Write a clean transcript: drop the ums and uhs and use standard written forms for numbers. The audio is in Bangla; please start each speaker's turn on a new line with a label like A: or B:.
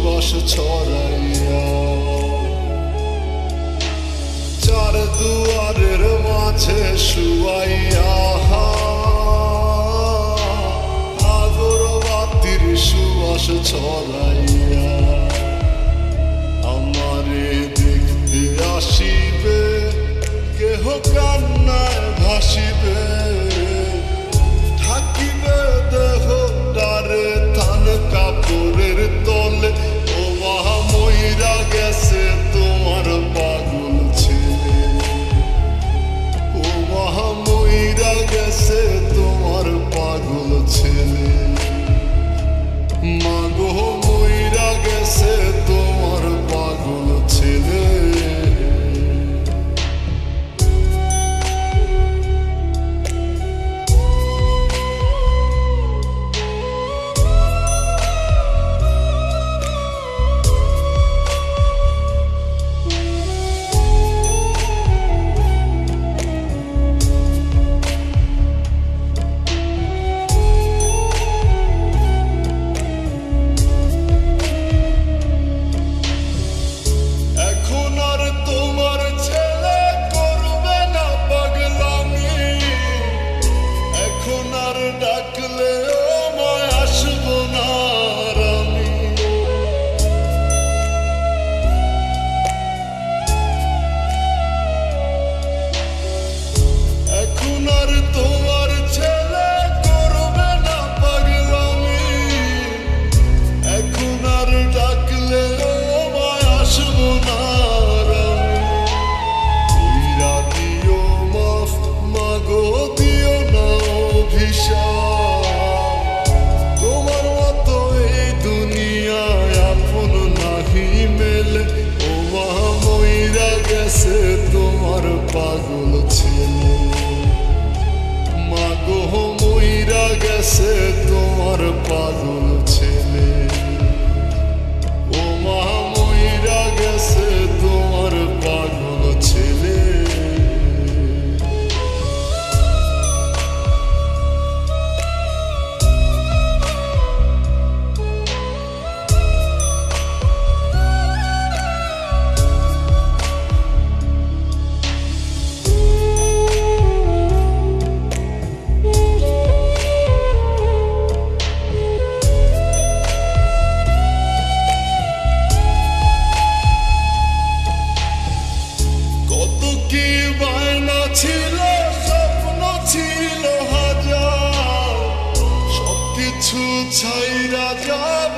A: সুবাস ছড়াইয়া চার দুয়ারের মাঝে শুয়াইয়া আগরবাতির সুবাস ছড়াইয়া আমারে দেখতে আসিবে কেহ কান্নায় ভাসিবে থাকিবে দেহ ডারে থান কাপড়ের তলে ও মহা মইরা গেছে তোমার পাগল ছেলে ও মহা মইরা গেছে তোমার পাগল ছেলে মাগো মইরা গেছে তোমার পাগল ছেলে ডাকলে আমায় আসবো না আমি এখন আর তোমার ছেলে করবে না পাগলামি এখন আর ডাকলে আমায় আসবো না আমি দিও মাফ মাগো দিও না অভিশাপ তোমার পাগল ছেলে মাগো মইরা গেছে তোমার পাগল ছেলে ও মা মইরা গেছে তোমার পাগল ছেলে ছিল স্বপ্ন ছিল হাজার সবকিছু ছাইরা যাব